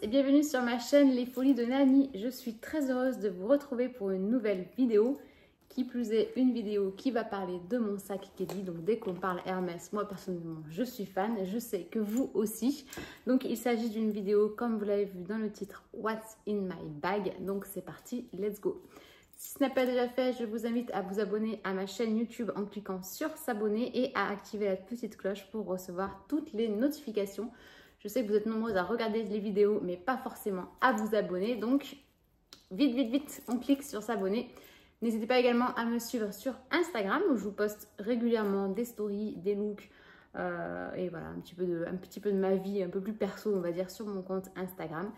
et bienvenue sur ma chaîne Les Folies de Nani. Je suis très heureuse de vous retrouver pour une nouvelle vidéo. Qui plus est, une vidéo qui va parler de mon sac Kelly. Donc dès qu'on parle Hermès, moi personnellement je suis fan, je sais que vous aussi. Donc il s'agit d'une vidéo comme vous l'avez vu dans le titre What's in my bag. Donc c'est parti, let's go. Si ce n'est pas déjà fait, je vous invite à vous abonner à ma chaîne YouTube en cliquant sur s'abonner et à activer la petite cloche pour recevoir toutes les notifications. Je sais que vous êtes nombreuses à regarder les vidéos, mais pas forcément à vous abonner. Donc, vite, on clique sur s'abonner. N'hésitez pas également à me suivre sur Instagram où je vous poste régulièrement des stories, des looks et voilà, un petit peu de ma vie un peu plus perso, on va dire, sur mon compte Instagram.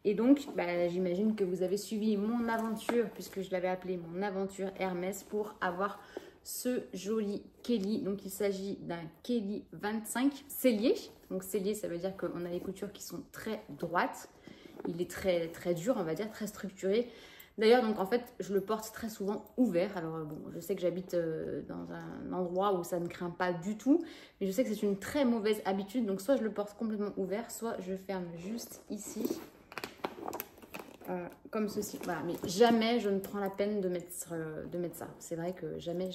Et donc, j'imagine que vous avez suivi mon aventure, puisque je l'avais appelé mon aventure Hermès, pour avoir ce joli Kelly. Donc, il s'agit d'un Kelly 25 sellier. Donc, sellier, ça veut dire qu'on a les coutures qui sont très droites. Il est très dur, on va dire, très structuré. D'ailleurs, donc en fait, je le porte très souvent ouvert. Alors bon, je sais que j'habite dans un endroit où ça ne craint pas du tout, mais je sais que c'est une très mauvaise habitude. Donc soit je le porte complètement ouvert, soit je ferme juste ici, comme ceci. Voilà, mais jamais je ne prends la peine de mettre ça. C'est vrai que jamais.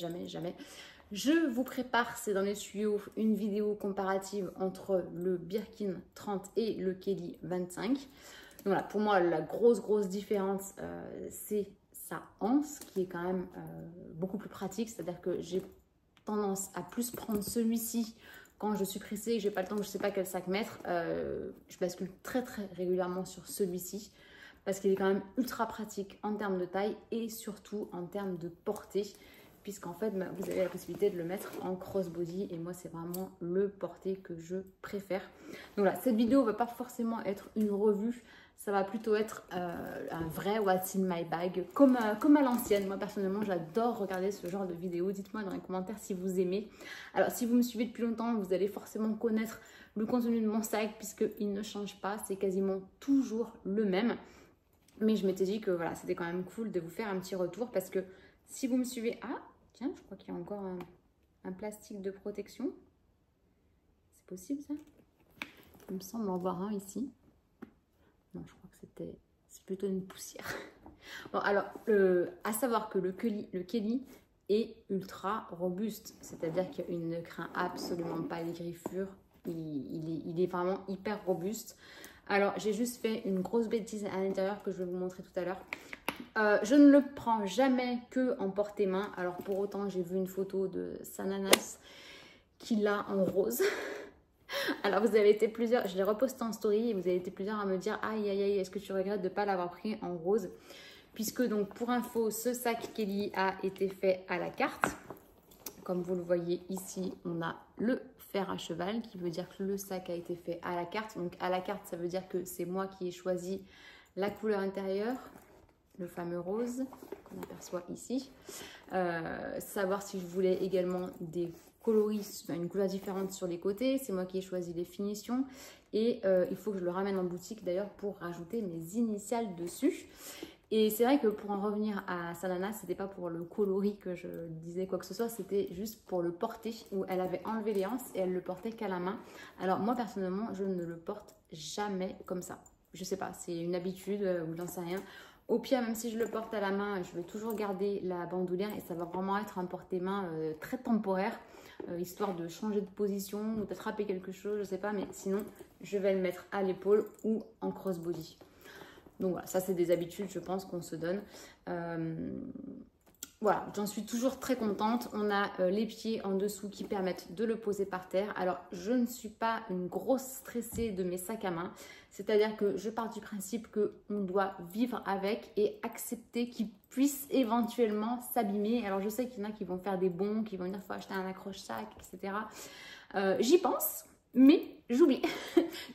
Je vous prépare, c'est dans les tuyaux, une vidéo comparative entre le Birkin 30 et le Kelly 25. Donc voilà, pour moi, la grosse différence, c'est sa anse qui est quand même beaucoup plus pratique. C'est-à-dire que j'ai tendance à plus prendre celui-ci quand je suis pressée et que je n'ai pas le temps, que je ne sais pas quel sac mettre. Je bascule très régulièrement sur celui-ci parce qu'il est quand même ultra pratique en termes de taille et surtout en termes de portée. Puisqu'en fait, vous avez la possibilité de le mettre en crossbody. Et moi, c'est vraiment le porté que je préfère. Donc voilà, cette vidéo ne va pas forcément être une revue. Ça va plutôt être un vrai What's in my bag, comme à l'ancienne. Moi, personnellement, j'adore regarder ce genre de vidéos. Dites-moi dans les commentaires si vous aimez. Alors, si vous me suivez depuis longtemps, vous allez forcément connaître le contenu de mon sac, puisqu'il ne change pas. C'est quasiment toujours le même. Mais je m'étais dit que voilà, c'était quand même cool de vous faire un petit retour, parce que si vous me suivez... Ah, tiens, je crois qu'il y a encore un plastique de protection. C'est possible, ça? Il me semble en voir un ici. Non, je crois que c'est plutôt une poussière. Bon, alors, à savoir que le Kelly est ultra robuste. C'est-à-dire qu'il ne craint absolument pas les griffures. Il est vraiment hyper robuste. Alors, j'ai juste fait une grosse bêtise à l'intérieur que je vais vous montrer tout à l'heure. Je ne le prends jamais que en porte-main. Alors pour autant, j'ai vu une photo de Sananas qui l'a en rose. Alors vous avez été plusieurs, je l'ai reposté en story et vous avez été plusieurs à me dire aïe, est-ce que tu regrettes de ne pas l'avoir pris en rose? Puisque donc pour info, ce sac Kelly a été fait à la carte. Comme vous le voyez ici, on a le fer à cheval qui veut dire que le sac a été fait à la carte. Donc à la carte, ça veut dire que c'est moi qui ai choisi la couleur intérieure, le fameux rose qu'on aperçoit ici. Savoir si je voulais également des coloris, une couleur différente sur les côtés. C'est moi qui ai choisi les finitions. Et il faut que je le ramène en boutique d'ailleurs pour rajouter mes initiales dessus. Et c'est vrai que pour en revenir à Sananas, c'était pas pour le coloris que je disais quoi que ce soit, c'était juste pour le porter, où elle avait enlevé les anses et elle le portait qu'à la main. Alors moi personnellement, je ne le porte jamais comme ça. Je sais pas, c'est une habitude ou j'en sais rien. Au pire, même si je le porte à la main, je vais toujours garder la bandoulière et ça va vraiment être un porte-main très temporaire, histoire de changer de position ou d'attraper quelque chose, je sais pas, mais sinon, je vais le mettre à l'épaule ou en crossbody. Donc voilà, ça c'est des habitudes, je pense, qu'on se donne. Voilà, j'en suis toujours très contente. On a les pieds en dessous qui permettent de le poser par terre. Alors, je ne suis pas une grosse stressée de mes sacs à main. C'est-à-dire que je pars du principe qu'on doit vivre avec et accepter qu'il puisse éventuellement s'abîmer. Alors, je sais qu'il y en a qui vont faire des bons, qui vont dire qu'il faut acheter un accroche-sac, etc. J'y pense, mais j'oublie.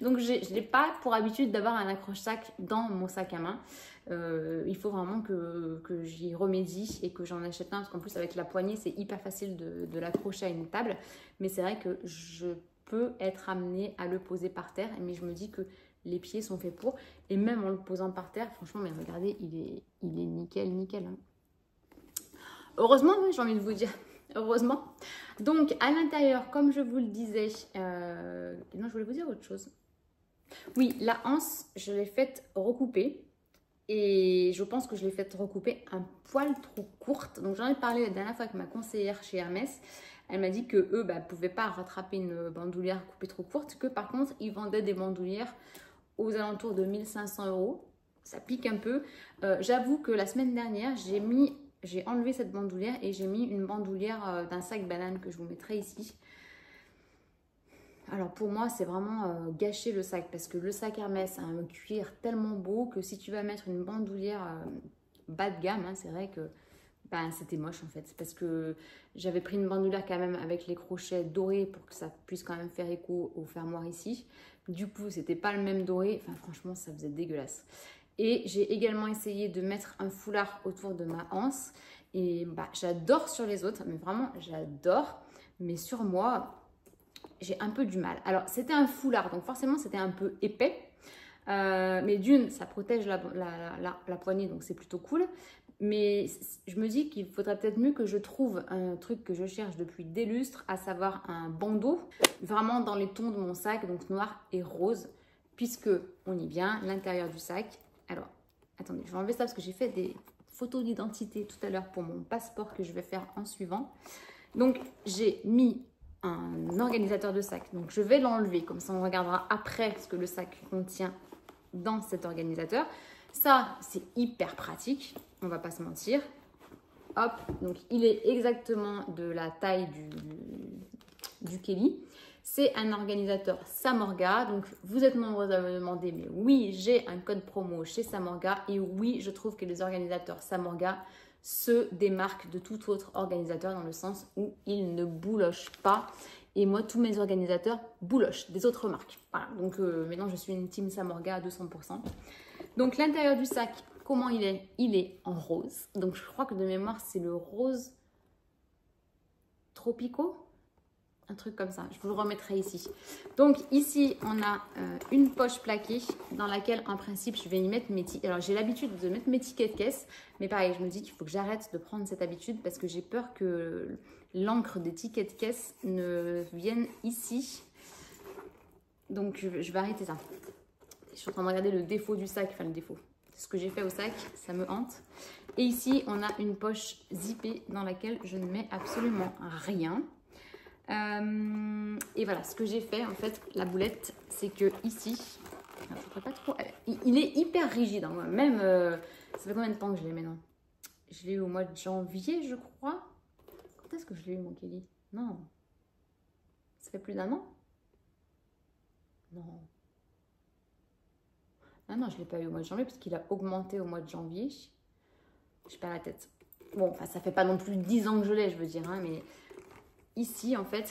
Donc, je n'ai pas pour habitude d'avoir un accroche-sac dans mon sac à main. Il faut vraiment que j'y remédie et que j'en achète un, parce qu'en plus avec la poignée c'est hyper facile de l'accrocher à une table, mais c'est vrai que je peux être amenée à le poser par terre, mais je me dis que les pieds sont faits pour, et même en le posant par terre, franchement, mais regardez, il est nickel hein. Heureusement, oui, j'ai envie de vous dire, heureusement. Donc à l'intérieur, comme je vous le disais, non, je voulais vous dire autre chose. Oui, la anse, je l'ai faite recouper. Et je pense que je l'ai faite recouper un poil trop courte. Donc j'en ai parlé la dernière fois avec ma conseillère chez Hermès. Elle m'a dit que eux ne pouvaient pas rattraper une bandoulière coupée trop courte. Que par contre, ils vendaient des bandoulières aux alentours de 1500 €. Ça pique un peu. J'avoue que la semaine dernière, j'ai enlevé cette bandoulière et j'ai mis une bandoulière d'un sac banane que je vous mettrai ici. Alors pour moi, c'est vraiment gâcher le sac parce que le sac Hermès a un cuir tellement beau que si tu vas mettre une bandoulière bas de gamme, hein, c'est vrai que ben, c'était moche en fait. Parce que j'avais pris une bandoulière quand même avec les crochets dorés pour que ça puisse quand même faire écho au fermoir ici. Du coup, c'était pas le même doré. Enfin, franchement, ça faisait dégueulasse. Et j'ai également essayé de mettre un foulard autour de ma anse. Et bah, j'adore sur les autres, mais vraiment, j'adore. Mais sur moi, j'ai un peu du mal. Alors, c'était un foulard, donc forcément, c'était un peu épais. Mais d'une, ça protège la poignée, donc c'est plutôt cool. Mais je me dis qu'il faudrait peut-être mieux que je trouve un truc que je cherche depuis des lustres, à savoir un bandeau, vraiment dans les tons de mon sac, donc noir et rose, puisque on y vient, l'intérieur du sac. Alors, attendez, je vais enlever ça parce que j'ai fait des photos d'identité tout à l'heure pour mon passeport que je vais faire en suivant. Donc, j'ai mis un organisateur de sac. Donc, je vais l'enlever. Comme ça, on regardera après ce que le sac contient dans cet organisateur. Ça, c'est hyper pratique. On va pas se mentir. Hop. Donc, il est exactement de la taille du Kelly. C'est un organisateur Samorga. Donc, vous êtes nombreux à me demander, mais oui, j'ai un code promo chez Samorga. Et oui, je trouve que les organisateurs Samorga se démarquent de tout autre organisateur dans le sens où ils ne boulochent pas. Et moi, tous mes organisateurs boulochent des autres marques. Voilà. Donc, maintenant, je suis une team Samorga à 200%. Donc, l'intérieur du sac, comment il est? Il est en rose. Donc, je crois que de mémoire, c'est le rose Tropico. Un truc comme ça, je vous le remettrai ici. Donc ici, on a une poche plaquée dans laquelle, en principe, je vais y mettre mes tickets. Alors, j'ai l'habitude de mettre mes tickets de caisse, mais pareil, je me dis qu'il faut que j'arrête de prendre cette habitude parce que j'ai peur que l'encre des tickets de caisse ne vienne ici. Donc, je vais arrêter ça. Je suis en train de regarder le défaut du sac, enfin le défaut. Ce que j'ai fait au sac, ça me hante. Et ici, on a une poche zippée dans laquelle je ne mets absolument rien. Et voilà, ce que j'ai fait en fait, la boulette, c'est que ici, pas trop, il est hyper rigide, hein, même, ça fait combien de temps que je l'ai maintenant? Je l'ai eu au mois de janvier, je crois. Quand est-ce que je l'ai eu, mon Kelly? Non, ça fait plus d'1 an? Non. Ah non, je ne l'ai pas eu au mois de janvier parce qu'il a augmenté au mois de janvier. Je perds la tête. Bon, enfin, ça fait pas non plus 10 ans que je l'ai, je veux dire, hein, mais ici, en fait,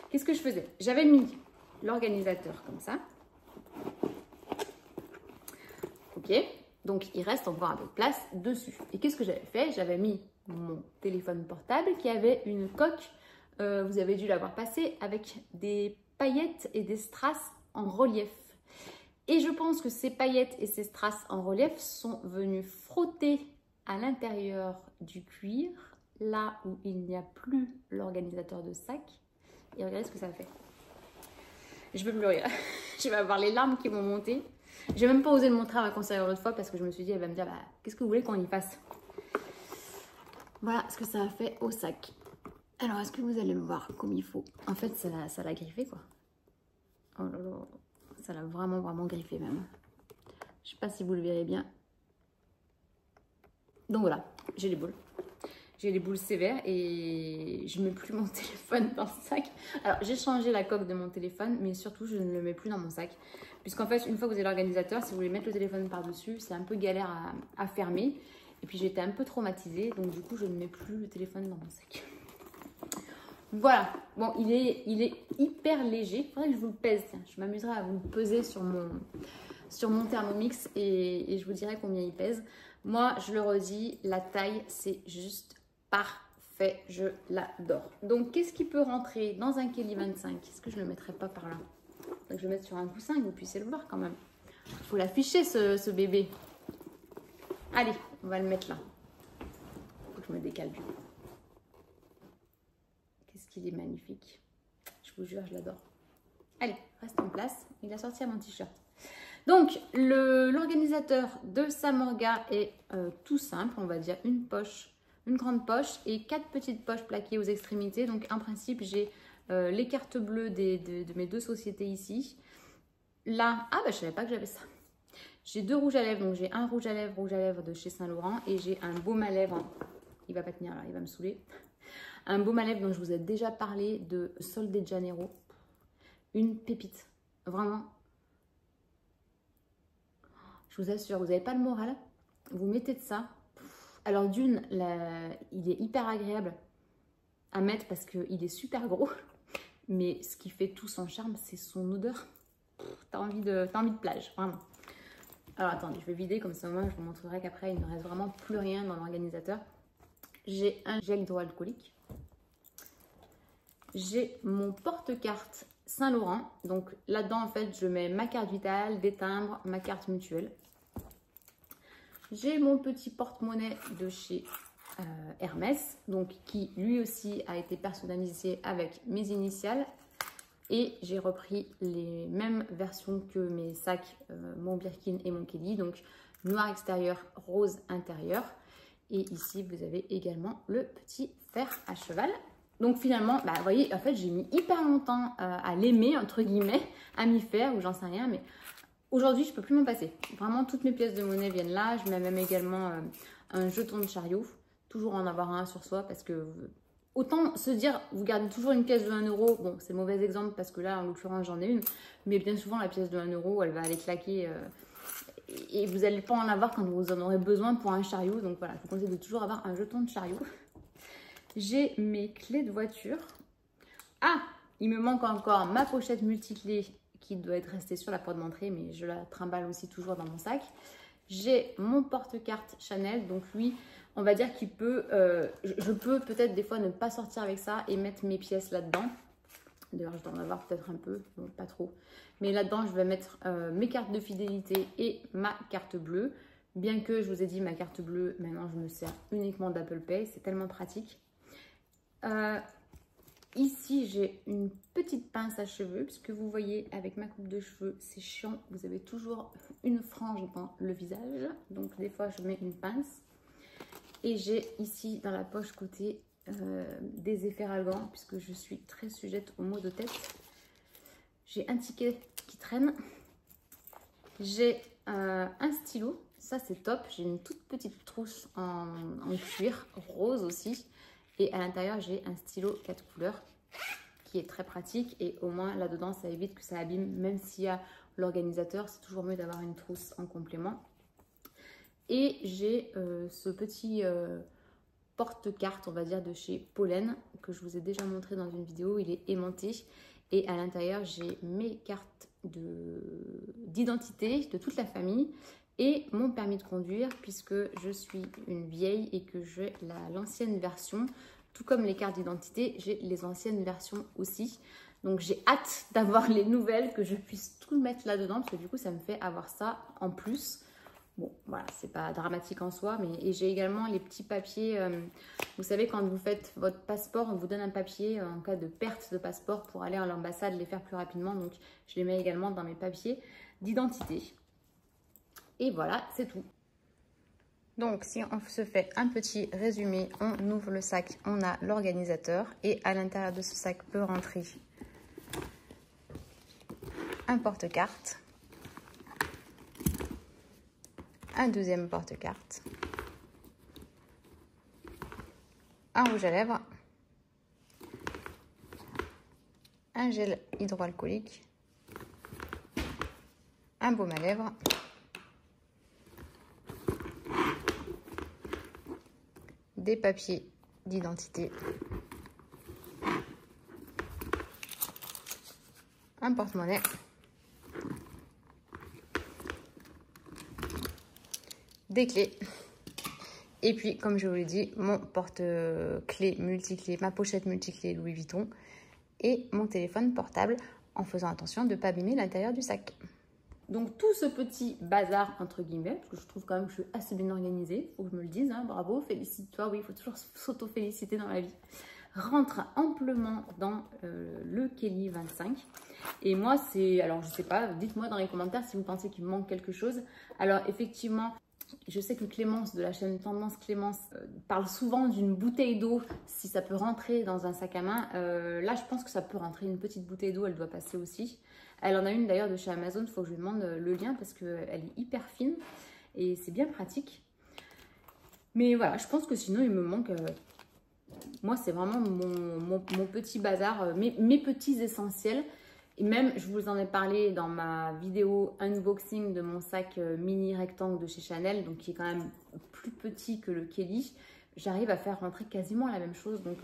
qu'est-ce que je faisais? J'avais mis l'organisateur comme ça. Ok, donc il reste encore un peu de place dessus. Et qu'est-ce que j'avais fait? J'avais mis mon téléphone portable qui avait une coque, vous avez dû l'avoir passé, avec des paillettes et des strass en relief. Et je pense que ces paillettes et ces strass en relief sont venus frotter à l'intérieur du cuir, là où il n'y a plus l'organisateur de sac. Et regardez ce que ça fait. Je peux pleurer. Je vais avoir les larmes qui vont monter. Je n'ai même pas osé le montrer à ma conseillère l'autre fois parce que je me suis dit, elle va me dire, bah, qu'est-ce que vous voulez qu'on y fasse? Voilà ce que ça a fait au sac. Alors, est-ce que vous allez me voir comme il faut? En fait, ça l'a griffé, quoi. Oh là là, ça l'a vraiment, vraiment griffé même. Je ne sais pas si vous le verrez bien. Donc voilà, j'ai les boules. J'ai les boules sévères et je ne mets plus mon téléphone dans le sac. Alors, j'ai changé la coque de mon téléphone, mais surtout, je ne le mets plus dans mon sac. Puisqu'en fait, une fois que vous avez l'organisateur, si vous voulez mettre le téléphone par-dessus, c'est un peu galère à fermer. Et puis, j'étais un peu traumatisée, donc du coup, je ne mets plus le téléphone dans mon sac. Voilà. Bon, il est hyper léger. Il faudrait que je vous le pèse. Tiens, je m'amuserai à vous le peser sur mon Thermomix et je vous dirai combien il pèse. Moi, je le redis, la taille, c'est juste parfait. Je l'adore. Donc, qu'est-ce qui peut rentrer dans un Kelly 25? Est-ce que je ne le mettrai pas par là? Donc, je vais le mettre sur un coussin que vous puissiez le voir quand même. Il faut l'afficher, ce bébé. Allez, on va le mettre là. Il faut que je me décale du coup. Qu'est-ce qu'il est magnifique. Je vous jure, je l'adore. Allez, reste en place. Il a sorti à mon t-shirt. Donc, l'organisateur de Samorga est tout simple. On va dire une poche, une grande poche et 4 petites poches plaquées aux extrémités. Donc, en principe, j'ai les cartes bleues de mes 2 sociétés ici. Là, ah bah je savais pas que j'avais ça. J'ai 2 rouges à lèvres. Donc, j'ai un rouge à lèvres de chez Saint Laurent. Et j'ai un baume à lèvres. Il va pas tenir là, il va me saouler. Un baume à lèvres dont je vous ai déjà parlé de Sol de Janeiro. Une pépite. Vraiment. Je vous assure, vous n'avez pas le moral. Vous mettez de ça. Alors d'une, il est hyper agréable à mettre parce qu'il est super gros. Mais ce qui fait tout son charme, c'est son odeur. T'as envie de plage, vraiment. Alors attendez, je vais vider comme ça, moi je vous montrerai qu'après il ne reste vraiment plus rien dans l'organisateur. J'ai un gel hydroalcoolique. J'ai mon porte-carte Saint Laurent. Donc là-dedans, en fait, je mets ma carte vitale, des timbres, ma carte mutuelle. J'ai mon petit porte-monnaie de chez Hermès, donc qui lui aussi a été personnalisé avec mes initiales. Et j'ai repris les mêmes versions que mes sacs, mon Birkin et mon Kelly. Donc noir extérieur, rose intérieur. Et ici, vous avez également le petit fer à cheval. Donc finalement, bah, vous voyez, en fait, j'ai mis hyper longtemps à l'aimer, entre guillemets, à m'y faire, ou j'en sais rien. Mais aujourd'hui, je ne peux plus m'en passer. Vraiment, toutes mes pièces de monnaie viennent là. Je mets même également un jeton de chariot. Toujours en avoir un sur soi parce que... Autant se dire, vous gardez toujours une pièce de 1 euro. Bon, c'est mauvais exemple parce que là, en l'occurrence, j'en ai une. Mais bien souvent, la pièce de 1 euro, elle va aller claquer... et vous n'allez pas en avoir quand vous en aurez besoin pour un chariot. Donc voilà, je vous conseille de toujours avoir un jeton de chariot. J'ai mes clés de voiture. Ah, il me manque encore ma pochette multiclés qui doit être restée sur la porte d'entrée, mais je la trimballe aussi toujours dans mon sac. J'ai mon porte-carte Chanel, donc lui, on va dire qu'il peut, je peux peut-être des fois ne pas sortir avec ça et mettre mes pièces là-dedans. D'ailleurs, je dois en avoir peut-être un peu, bon, pas trop. Mais là-dedans, je vais mettre mes cartes de fidélité et ma carte bleue. Bien que je vous ai dit, ma carte bleue, maintenant, je me sers uniquement d'Apple Pay. C'est tellement pratique. Ici, j'ai une petite pince à cheveux, puisque vous voyez, avec ma coupe de cheveux, c'est chiant. Vous avez toujours une frange dans le visage. Donc, des fois, je mets une pince. Et j'ai ici, dans la poche côté, des efferalgans, puisque je suis très sujette aux maux de tête. J'ai un ticket qui traîne. J'ai un stylo. Ça, c'est top. J'ai une toute petite trousse en cuir, rose aussi. Et à l'intérieur, j'ai un stylo 4 couleurs qui est très pratique. Et au moins, là-dedans, ça évite que ça abîme. Même s'il y a l'organisateur, c'est toujours mieux d'avoir une trousse en complément. Et j'ai ce petit porte-carte, on va dire, de chez Pollen, que je vous ai déjà montré dans une vidéo. Il est aimanté. Et à l'intérieur, j'ai mes cartes d'identité de toute la famille. Et mon permis de conduire, puisque je suis une vieille et que j'ai l'ancienne version. Tout comme les cartes d'identité, j'ai les anciennes versions aussi. Donc j'ai hâte d'avoir les nouvelles, que je puisse tout mettre là-dedans, parce que du coup ça me fait avoir ça en plus. Bon, voilà, c'est pas dramatique en soi, mais et j'ai également les petits papiers. Vous savez, quand vous faites votre passeport, on vous donne un papier en cas de perte de passeport pour aller à l'ambassade, les faire plus rapidement. Donc je les mets également dans mes papiers d'identité. Et voilà, c'est tout. Donc, si on se fait un petit résumé, on ouvre le sac, on a l'organisateur. Et à l'intérieur de ce sac peut rentrer un porte-carte, un deuxième porte-carte, un rouge à lèvres, un gel hydroalcoolique, un baume à lèvres, des papiers d'identité, un porte-monnaie, des clés et puis comme je vous l'ai dit, mon porte-clés multiclés, ma pochette multiclés Louis Vuitton et mon téléphone portable en faisant attention de ne pas abîmer l'intérieur du sac. Donc tout ce petit bazar entre guillemets, parce que je trouve quand même que je suis assez bien organisée, faut que je me le dise, hein, bravo, félicite-toi, oui, il faut toujours s'auto-féliciter dans la vie. rentre amplement dans le Kelly 25. Et moi, c'est... Alors, je sais pas, dites-moi dans les commentaires si vous pensez qu'il me manque quelque chose. Alors, effectivement, je sais que Clémence, de la chaîne Tendance Clémence, parle souvent d'une bouteille d'eau, si ça peut rentrer dans un sac à main. Là, je pense que ça peut rentrer, une petite bouteille d'eau, elle doit passer aussi. Elle en a une d'ailleurs de chez Amazon, il faut que je lui demande le lien parce qu'elle est hyper fine et c'est bien pratique. Mais voilà, je pense que sinon, il me manque... moi, c'est vraiment mon petit bazar, mes petits essentiels. Et même, je vous en ai parlé dans ma vidéo unboxing de mon sac mini rectangle de chez Chanel, donc qui est quand même plus petit que le Kelly. J'arrive à faire rentrer quasiment la même chose. Donc,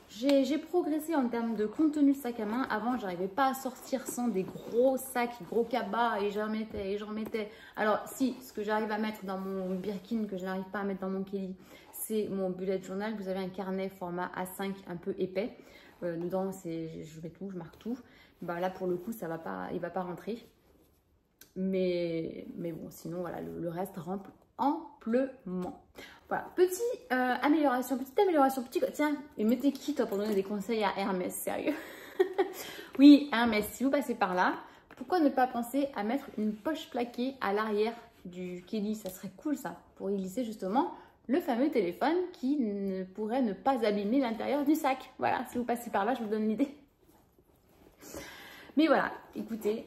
j'ai progressé en termes de contenu sac à main. Avant, j'arrivais pas à sortir sans des gros sacs, gros cabas, et j'en mettais, et j'en mettais. Alors, si, ce que j'arrive à mettre dans mon Birkin, que je n'arrive pas à mettre dans mon Kelly, c'est mon bullet journal. Vous avez un carnet format A5 un peu épais. Dedans, je mets tout, je marque tout. Bah, là, pour le coup, ça va pas, il ne va pas rentrer. Mais bon, sinon, voilà, le reste rentre amplement. Voilà, petite amélioration, tiens, et mettez qui, toi, pour donner des conseils à Hermès, sérieux? Oui, Hermès, si vous passez par là, pourquoi ne pas penser à mettre une poche plaquée à l'arrière du Kelly? Ça serait cool, ça, pour y glisser justement le fameux téléphone qui ne pourrait ne pas abîmer l'intérieur du sac. Voilà, si vous passez par là, je vous donne l'idée. Mais voilà, écoutez,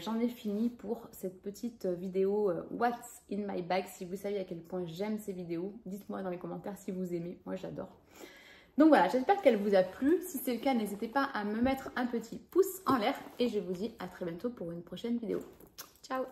j'en ai fini pour cette petite vidéo What's in my bag. Si vous savez à quel point j'aime ces vidéos, dites-moi dans les commentaires si vous aimez. Moi, j'adore. Donc voilà, j'espère qu'elle vous a plu. Si c'est le cas, n'hésitez pas à me mettre un petit pouce en l'air. Et je vous dis à très bientôt pour une prochaine vidéo. Ciao!